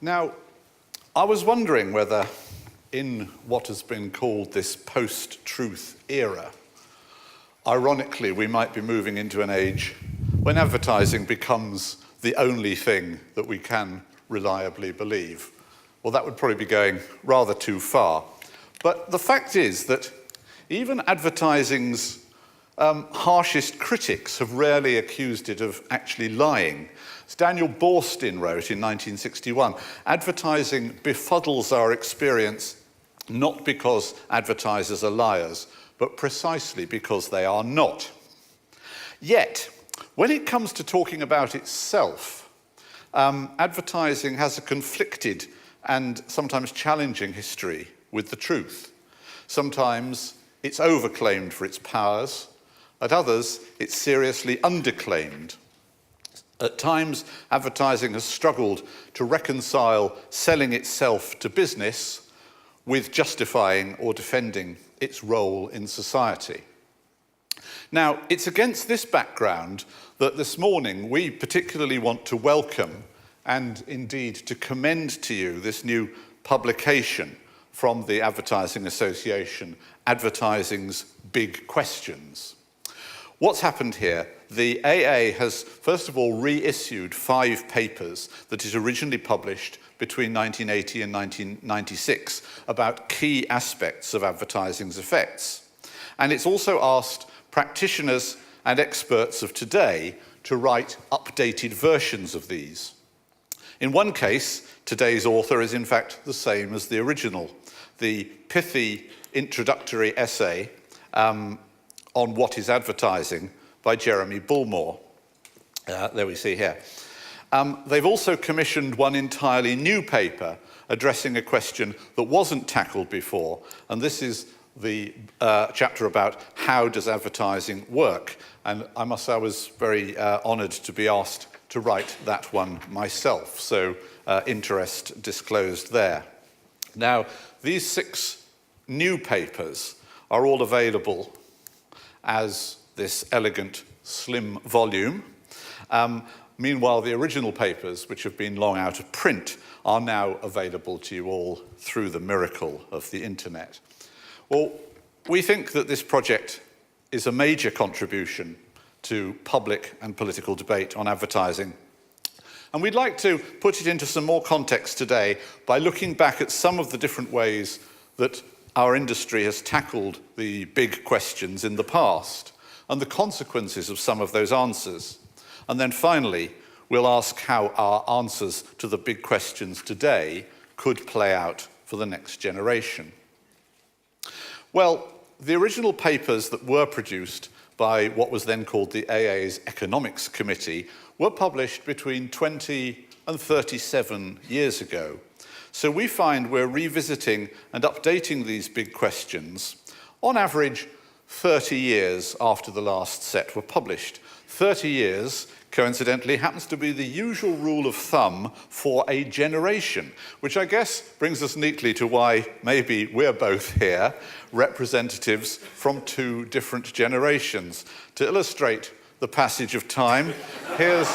Now, I was wondering whether in what has been called this post-truth era, ironically, we might be moving into an age when advertising becomes the only thing that we can reliably believe. Well, that would probably be going rather too far. But the fact is that even advertising's harshest critics have rarely accused it of actually lying. As Daniel Boorstin wrote in 1961, advertising befuddles our experience not because advertisers are liars, but precisely because they are not. Yet, when it comes to talking about itself, advertising has a conflicted and sometimes challenging history with the truth. Sometimes it's overclaimed for its powers. At others, it's seriously underclaimed. At times, advertising has struggled to reconcile selling itself to business with justifying or defending its role in society. Now, it's against this background that this morning we particularly want to welcome and indeed to commend to you this new publication from the Advertising Association, Advertising's Big Questions. What's happened here? The AA has, first of all, reissued 5 papers that it originally published between 1980 and 1996 about key aspects of advertising's effects. And it's also asked practitioners and experts of today to write updated versions of these. In one case, today's author is in fact the same as the original, the pithy introductory essay on what is advertising by Jeremy Bullmore. There we see here. They've also commissioned one entirely new paper addressing a question that wasn't tackled before, and this is the chapter about how does advertising work. And I must say I was very honoured to be asked to write that one myself, so interest disclosed there. Now, these 6 new papers are all available as this elegant, slim volume. Meanwhile, the original papers, which have been long out of print, are now available to you all through the miracle of the internet. Well, we think that this project is a major contribution to public and political debate on advertising. And we'd like to put it into some more context today by looking back at some of the different ways that our industry has tackled the big questions in the past and the consequences of some of those answers. And then finally, we'll ask how our answers to the big questions today could play out for the next generation. Well, the original papers that were produced by what was then called the AA's Economics Committee were published between 20 and 37 years ago. So we find we're revisiting and updating these big questions, on average 30 years after the last set were published. 30 years, coincidentally, happens to be the usual rule of thumb for a generation, which I guess brings us neatly to why maybe we're both here, representatives from 2 different generations. To illustrate the passage of time, here's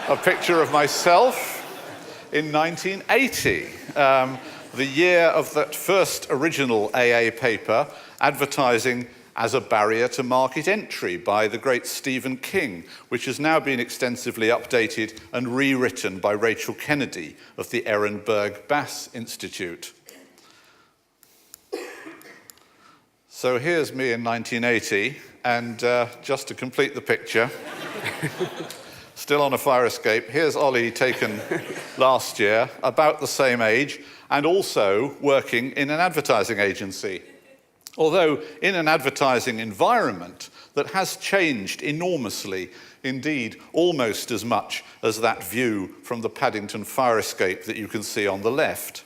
a picture of myself in 1980, the year of that first original AA paper, Advertising as a Barrier to Market Entry by the great Stephen King, which has now been extensively updated and rewritten by Rachel Kennedy of the Ehrenberg Bass Institute. So here's me in 1980, and just to complete the picture, still on a fire escape, here's Ollie taken last year, about the same age, and also working in an advertising agency. Although in an advertising environment that has changed enormously, indeed almost as much as that view from the Paddington fire escape that you can see on the left.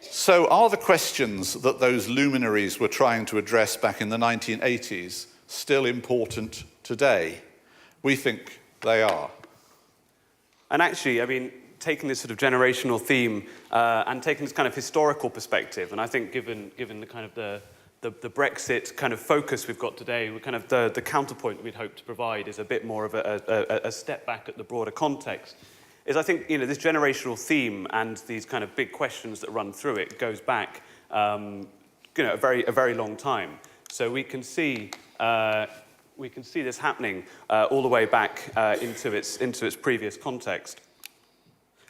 So are the questions that those luminaries were trying to address back in the 1980s still important today? We think they are. And actually, I mean, taking this sort of generational theme and taking this kind of historical perspective, and I think given the kind of the Brexit kind of focus we've got today, kind of the counterpoint we'd hope to provide is a bit more of a step back at the broader context. is I think, this generational theme and these kind of big questions that run through it goes back, a very long time. So we can see this happening all the way back into its previous context.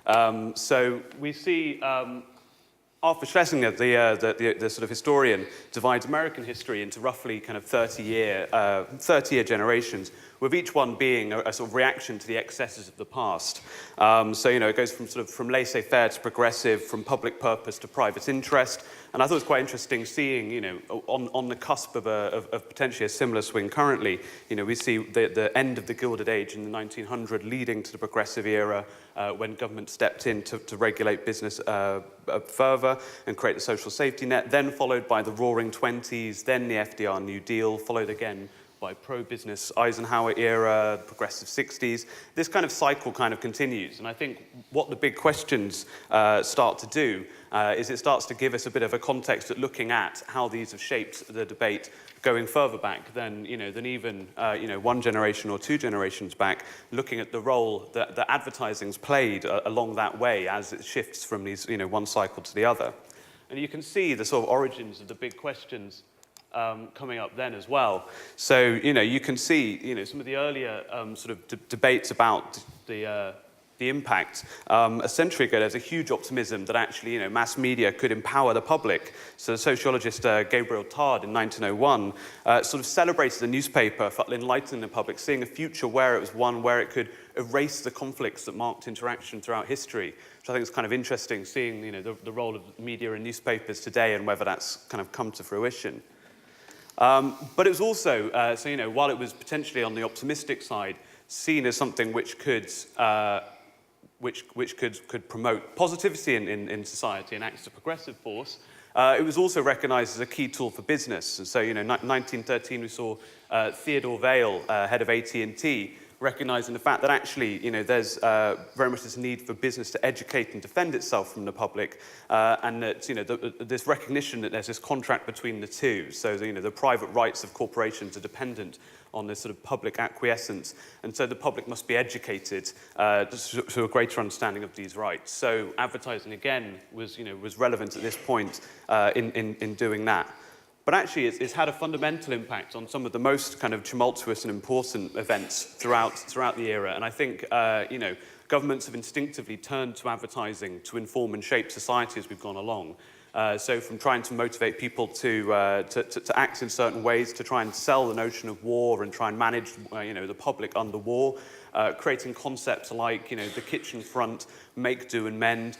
So we see Arthur Schlesinger, the sort of historian, divides American history into roughly kind of 30-year generations, with each one being a sort of reaction to the excesses of the past. So, it goes from laissez-faire to progressive, from public purpose to private interest. And I thought it was quite interesting seeing, on the cusp of potentially a similar swing currently, we see the end of the Gilded Age in the 1900s leading to the progressive era when government stepped in to regulate business further and create the social safety net, then followed by the Roaring '20s, then the FDR New Deal, followed again by pro-business Eisenhower era, progressive '60s. This kind of cycle kind of continues. And I think what the big questions start to do is it starts to give us a bit of a context at looking at how these have shaped the debate going further back than even one generation or two generations back, looking at the role that advertising's played along that way as it shifts from these one cycle to the other. And you can see the sort of origins of the big questions coming up then as well. So, you can see, some of the earlier sort of debates about the impact. A century ago, there's a huge optimism that actually, mass media could empower the public. So the sociologist Gabriel Tard in 1901 sort of celebrated the newspaper for enlightening the public, seeing a future where it was one where it could erase the conflicts that marked interaction throughout history, which I think is kind of interesting, seeing, the role of media and newspapers today and whether that's kind of come to fruition. But it was also, while it was potentially on the optimistic side, seen as something which could promote positivity in society and act as a progressive force, it was also recognized as a key tool for business. And so, 1913, we saw Theodore Vail, head of AT&T, recognizing the fact that actually, there's very much this need for business to educate and defend itself from the public, and that, this recognition that there's this contract between the two. So, the private rights of corporations are dependent on this sort of public acquiescence, and so the public must be educated to a greater understanding of these rights. So, advertising again was relevant at this point in doing that. But actually, it's had a fundamental impact on some of the most kind of tumultuous and important events throughout the era. And I think, governments have instinctively turned to advertising to inform and shape society as we've gone along. So from trying to motivate people to act in certain ways, to try and sell the notion of war and try and manage, the public under war, creating concepts like, the kitchen front, make, do, and mend.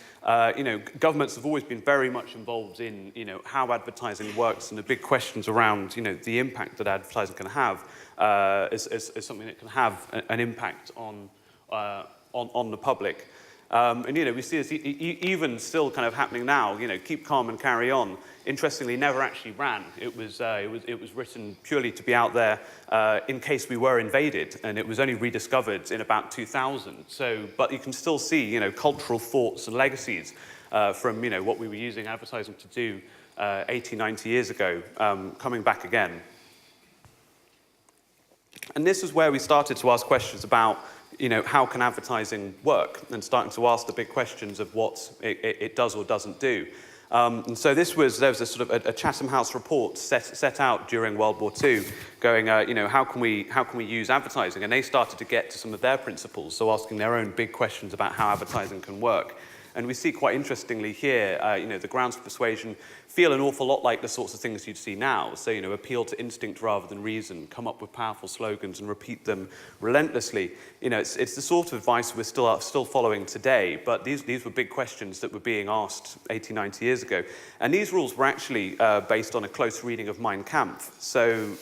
Governments have always been very much involved in, how advertising works and the big questions around, the impact that advertising can have is something that can have an impact on the public. And we see this even still kind of happening now. Keep calm and carry on. Interestingly, never actually ran. It was written purely to be out there in case we were invaded, and it was only rediscovered in about 2000. So, but you can still see cultural thoughts and legacies from what we were using advertising to do 80, 90 years ago, coming back again. And this is where we started to ask questions about how can advertising work, and starting to ask the big questions of what it does or doesn't do. And so there was a sort of a Chatham House report set out during World War II, going, how can we use advertising? And they started to get to some of their principles, so asking their own big questions about how advertising can work. And we see quite interestingly here, the grounds for persuasion feel an awful lot like the sorts of things you'd see now. So, appeal to instinct rather than reason, come up with powerful slogans and repeat them relentlessly. It's the sort of advice we're still following today, but these were big questions that were being asked 80, 90 years ago. And these rules were actually based on a close reading of Mein Kampf. So,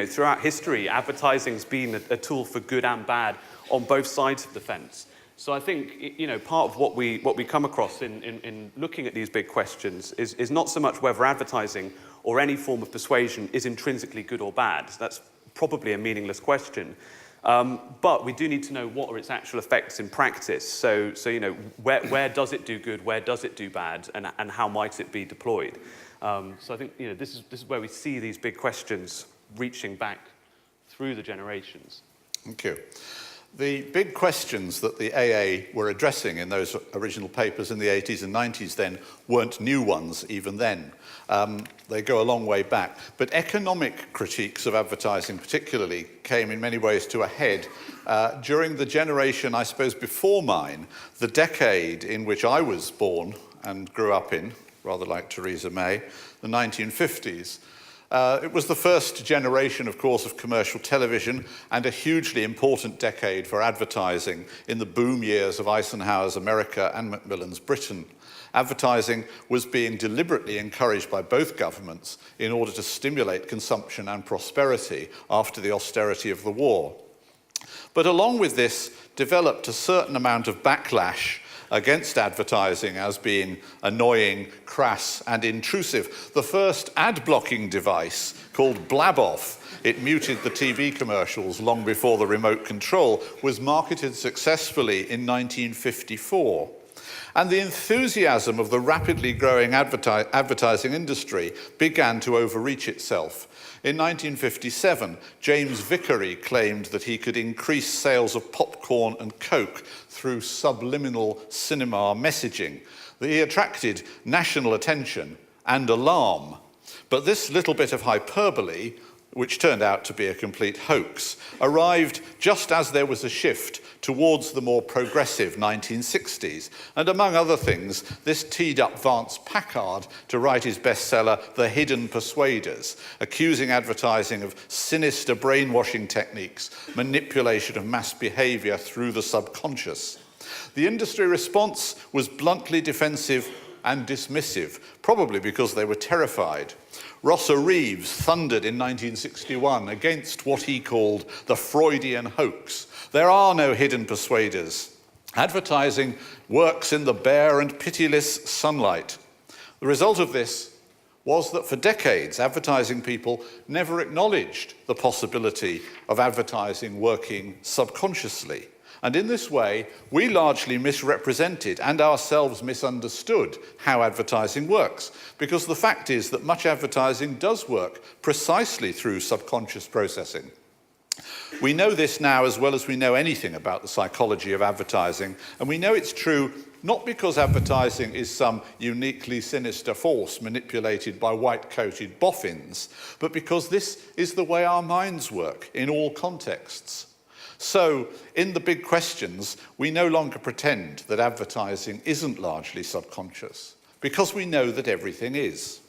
throughout history, advertising's been a tool for good and bad on both sides of the fence. So I think, part of what we come across in looking at these big questions is not so much whether advertising or any form of persuasion is intrinsically good or bad. That's probably a meaningless question. But we do need to know what are its actual effects in practice. So where does it do good, where does it do bad, and how might it be deployed? So I think, this is where we see these big questions reaching back through the generations. Thank you. The big questions that the AA were addressing in those original papers in the 80s and 90s then weren't new ones even then. They go a long way back. But economic critiques of advertising particularly came in many ways to a head during the generation, I suppose, before mine, the decade in which I was born and grew up in, rather like Theresa May, the 1950s. It was the first generation, of course, of commercial television and a hugely important decade for advertising in the boom years of Eisenhower's America and Macmillan's Britain. Advertising was being deliberately encouraged by both governments in order to stimulate consumption and prosperity after the austerity of the war. But along with this developed a certain amount of backlash against advertising as being annoying, crass, and intrusive. The first ad-blocking device, called Blab-Off, it muted the TV commercials long before the remote control, was marketed successfully in 1954. And the enthusiasm of the rapidly growing advertising industry began to overreach itself. In 1957, James Vickery claimed that he could increase sales of popcorn and Coke through subliminal cinema messaging. He attracted national attention and alarm. But this little bit of hyperbole, which turned out to be a complete hoax, arrived just as there was a shift towards the more progressive 1960s. And among other things, this teed up Vance Packard to write his bestseller, The Hidden Persuaders, accusing advertising of sinister brainwashing techniques, manipulation of mass behavior through the subconscious. The industry response was bluntly defensive and dismissive, probably because they were terrified. Rosser Reeves thundered in 1961 against what he called the Freudian hoax. There are no hidden persuaders. Advertising works in the bare and pitiless sunlight. The result of this was that for decades, advertising people never acknowledged the possibility of advertising working subconsciously. And in this way, we largely misrepresented and ourselves misunderstood how advertising works, because the fact is that much advertising does work precisely through subconscious processing. We know this now as well as we know anything about the psychology of advertising, and we know it's true not because advertising is some uniquely sinister force manipulated by white-coated boffins, but because this is the way our minds work in all contexts. So, in the big questions, we no longer pretend that advertising isn't largely subconscious, because we know that everything is.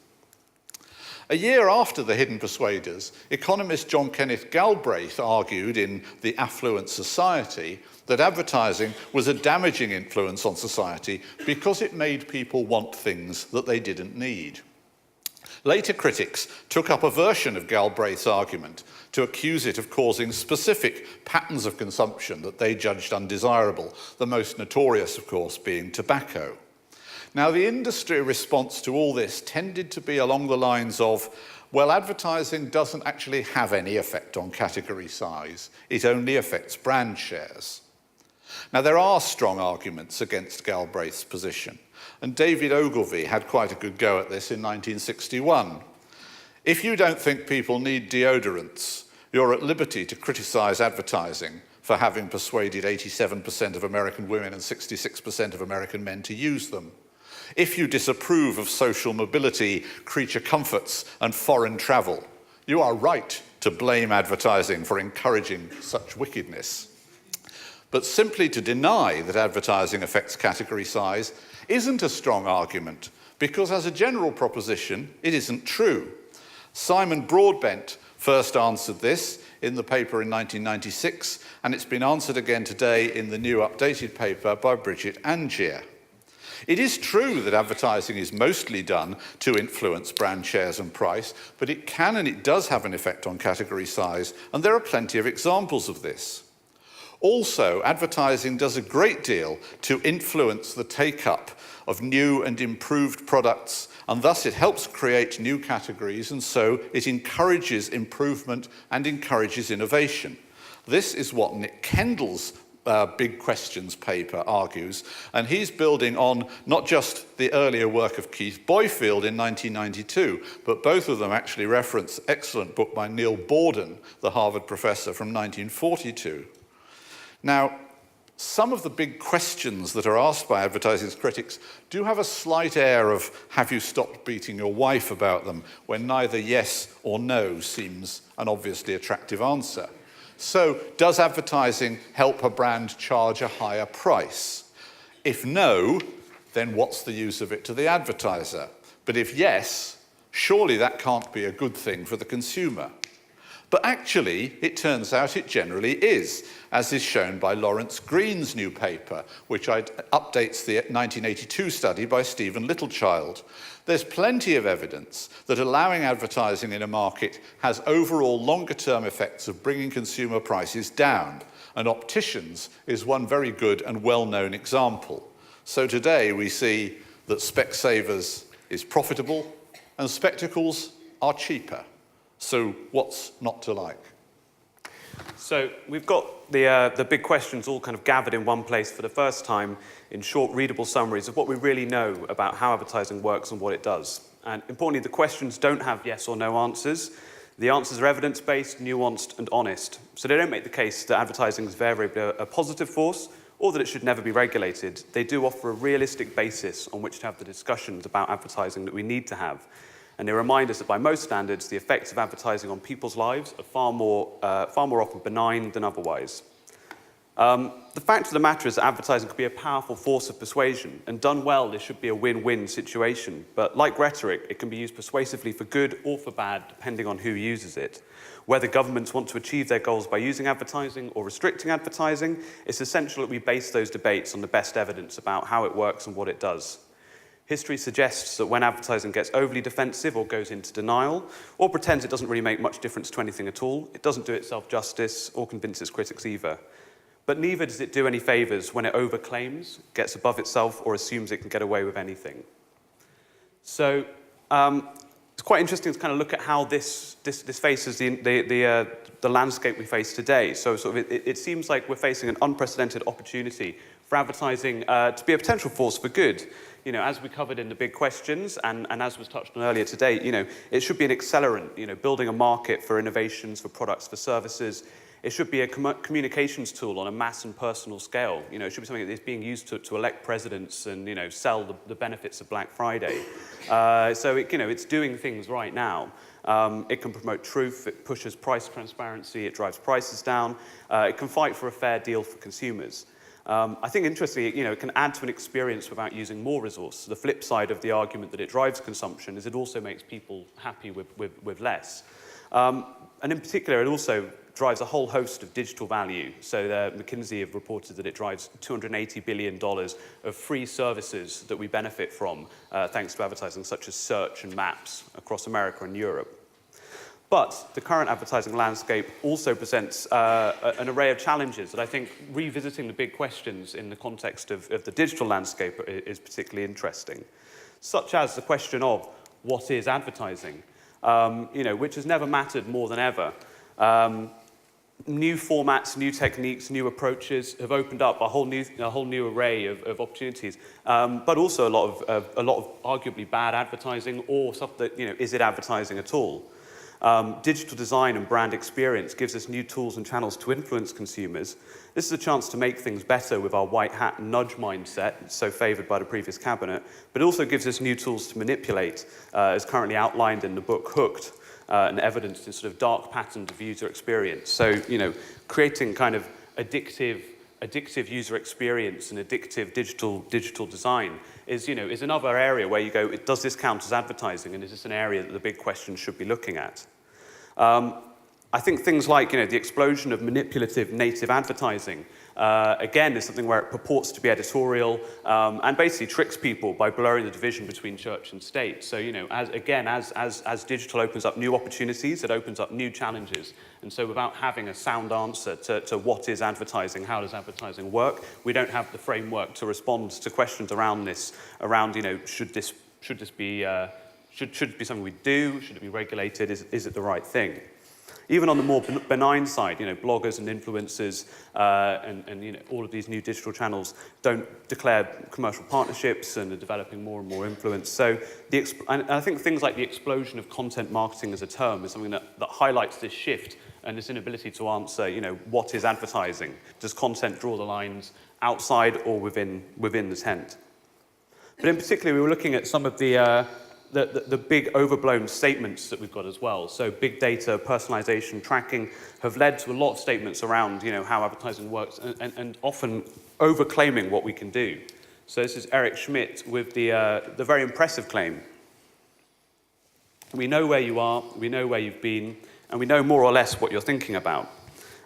A year after The Hidden Persuaders, economist John Kenneth Galbraith argued in The Affluent Society that advertising was a damaging influence on society because it made people want things that they didn't need. Later critics took up a version of Galbraith's argument to accuse it of causing specific patterns of consumption that they judged undesirable, the most notorious, of course, being tobacco. Now, the industry response to all this tended to be along the lines of, well, advertising doesn't actually have any effect on category size. It only affects brand shares. Now, there are strong arguments against Galbraith's position, and David Ogilvy had quite a good go at this in 1961. If you don't think people need deodorants, you're at liberty to criticize advertising for having persuaded 87% of American women and 66% of American men to use them. If you disapprove of social mobility, creature comforts, and foreign travel, you are right to blame advertising for encouraging such wickedness. But simply to deny that advertising affects category size isn't a strong argument, because as a general proposition, it isn't true. Simon Broadbent first answered this in the paper in 1996, and it's been answered again today in the new updated paper by Bridget Angier. It is true that advertising is mostly done to influence brand shares and price, but it can and it does have an effect on category size, and there are plenty of examples of this. Also, advertising does a great deal to influence the take-up of new and improved products, and thus it helps create new categories, and so it encourages improvement and encourages innovation. This is what Nick Kendall's Big Questions paper argues, and he's building on not just the earlier work of Keith Boyfield in 1992, but both of them actually reference an excellent book by Neil Borden, the Harvard professor, from 1942. Now, some of the big questions that are asked by advertising critics do have a slight air of, have you stopped beating your wife about them, when neither yes or no seems an obviously attractive answer. So, does advertising help a brand charge a higher price? If no, then what's the use of it to the advertiser? But if yes, surely that can't be a good thing for the consumer. But actually, it turns out it generally is, as is shown by Lawrence Green's new paper, which updates the 1982 study by Stephen Littlechild. There's plenty of evidence that allowing advertising in a market has overall longer-term effects of bringing consumer prices down, and opticians is one very good and well-known example. So today we see that Specsavers is profitable and spectacles are cheaper. So what's not to like? So we've got the big questions all kind of gathered in one place for the first time in short, readable summaries of what we really know about how advertising works and what it does. And importantly, the questions don't have yes or no answers. The answers are evidence-based, nuanced, and honest. So they don't make the case that advertising is invariably a positive force or that it should never be regulated. They do offer a realistic basis on which to have the discussions about advertising that we need to have. And they remind us that by most standards, the effects of advertising on people's lives are far more often benign than otherwise. The fact of the matter is that advertising could be a powerful force of persuasion, and done well, this should be a win-win situation. But like rhetoric, it can be used persuasively for good or for bad, depending on who uses it. Whether governments want to achieve their goals by using advertising or restricting advertising, it's essential that we base those debates on the best evidence about how it works and what it does. History suggests that when advertising gets overly defensive or goes into denial, or pretends it doesn't really make much difference to anything at all, it doesn't do itself justice or convince its critics either. But neither does it do any favours when it overclaims, gets above itself, or assumes it can get away with anything. So it's quite interesting to kind of look at how this faces the landscape we face today. So sort of it seems like we're facing an unprecedented opportunity for advertising to be a potential force for good. You know, as we covered in the big questions, and as was touched on earlier today, you know, it should be an accelerant, you know, building a market for innovations, for products, for services. It should be a communications tool on a mass and personal scale. You know, it should be something that is being used to elect presidents and, you know, sell the benefits of Black Friday. So, it's doing things right now. It can promote truth, it pushes price transparency, it drives prices down, it can fight for a fair deal for consumers. I think, interestingly, it can add to an experience without using more resource. The flip side of the argument that it drives consumption is it also makes people happy with less. And in particular, it also drives a whole host of digital value. So McKinsey have reported that it drives $280 billion of free services that we benefit from thanks to advertising, such as search and maps across America and Europe. But the current advertising landscape also presents an array of challenges that I think revisiting the big questions in the context of the digital landscape is particularly interesting, such as the question of what is advertising, which has never mattered more than ever. New formats, new techniques, new approaches have opened up a whole new array of opportunities, but also a lot of arguably bad advertising or stuff that is it advertising at all? Digital design and brand experience gives us new tools and channels to influence consumers. This is a chance to make things better with our white hat nudge mindset, so favoured by the previous cabinet, but it also gives us new tools to manipulate, as currently outlined in the book Hooked, and evidenced in sort of dark patterns of user experience. So, creating kind of addictive user experience and addictive digital design is another area where you go, does this count as advertising, and is this an area that the big question should be looking at? I think things like the explosion of manipulative native advertising again is something where it purports to be editorial and basically tricks people by blurring the division between church and state. So as digital opens up new opportunities, it opens up new challenges. And so without having a sound answer to what is advertising, how does advertising work, we don't have the framework to respond to questions around this. Should this be should it be something we do? Should it be regulated? Is it the right thing? Even on the more benign side, bloggers and influencers and all of these new digital channels don't declare commercial partnerships and are developing more and more influence. So and I think things like the explosion of content marketing as a term is something that highlights this shift and this inability to answer, what is advertising? Does content draw the lines outside or within the tent? But in particular, we were looking at some of the big overblown statements that we've got as well. So big data, personalization, tracking have led to a lot of statements around, how advertising works and often overclaiming what we can do. So this is Eric Schmidt with the very impressive claim. We know where you are, we know where you've been, and we know more or less what you're thinking about.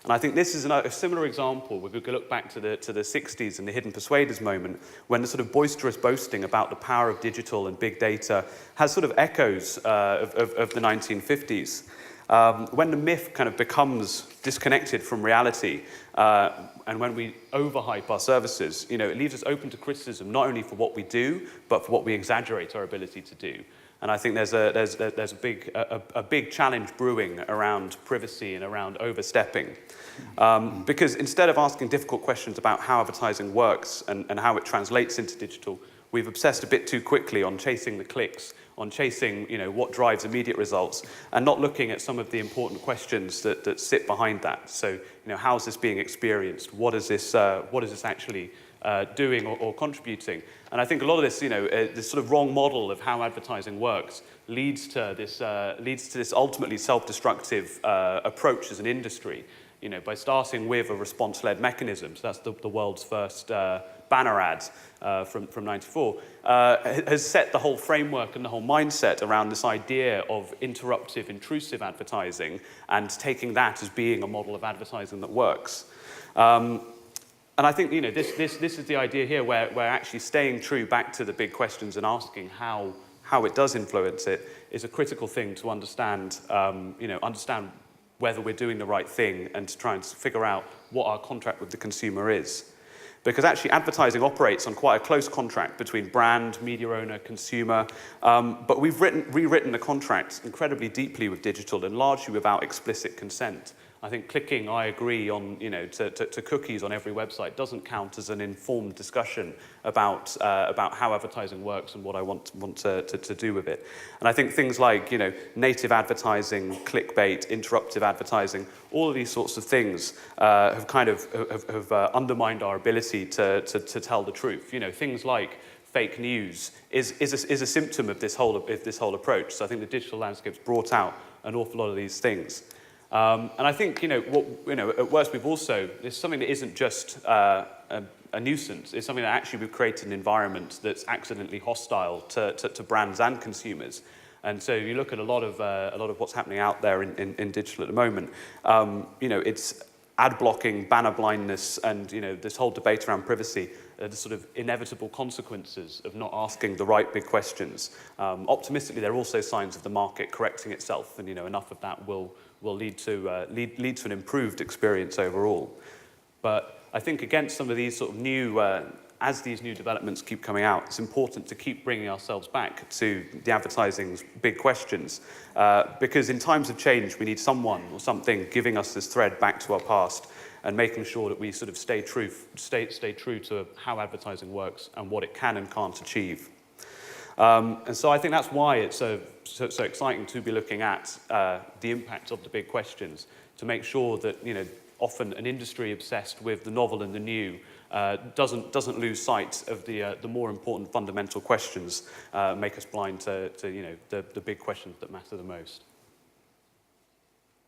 And I think this is a similar example where we could look back to the 60s and the hidden persuaders moment, when the sort of boisterous boasting about the power of digital and big data has sort of echoes of the 1950s. When the myth kind of becomes disconnected from reality, and when we overhype our services, it leaves us open to criticism, not only for what we do, but for what we exaggerate our ability to do. And I think there's a big challenge brewing around privacy and around overstepping. Because instead of asking difficult questions about how advertising works and how it translates into digital, we've obsessed a bit too quickly on chasing the clicks, on chasing what drives immediate results, and not looking at some of the important questions that sit behind that. So how is this being experienced? What is this actually doing or contributing? And I think a lot of this, this sort of wrong model of how advertising works leads to this ultimately self-destructive approach as an industry. By starting with a response-led mechanism, so that's the world's first banner ad from '94, has set the whole framework and the whole mindset around this idea of interruptive, intrusive advertising, and taking that as being a model of advertising that works. And I think this is the idea here, where actually staying true back to the big questions and asking how it does influence it is a critical thing to understand. Understand whether we're doing the right thing and to try and figure out what our contract with the consumer is. Because actually advertising operates on quite a close contract between brand, media owner, consumer, but we've rewritten the contract incredibly deeply with digital and largely without explicit consent. I think clicking "I agree" on, to cookies on every website doesn't count as an informed discussion about how advertising works and what I want to do with it. And I think things like native advertising, clickbait, interruptive advertising, all of these sorts of things have kind of undermined our ability to tell the truth. Things like fake news is a symptom of this whole approach. So I think the digital landscape's brought out an awful lot of these things. And I think, at worst there's something that isn't just a nuisance. It's something that actually we've created an environment that's accidentally hostile to brands and consumers. And so you look at a lot of what's happening out there in digital at the moment. It's ad blocking, banner blindness, and this whole debate around privacy, the sort of inevitable consequences of not asking the right big questions. Optimistically, there are also signs of the market correcting itself, and enough of that will lead to an improved experience overall. But I think against some of these sort of new, as these new developments keep coming out, it's important to keep bringing ourselves back to the advertising's big questions, because in times of change, we need someone or something giving us this thread back to our past and making sure that we sort of stay true to how advertising works and what it can and can't achieve. And so I think that's why it's so exciting to be looking at the impact of the big questions, to make sure that often an industry obsessed with the novel and the new doesn't lose sight of the more important fundamental questions, make us blind to the big questions that matter the most.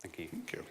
Thank you. Thank you.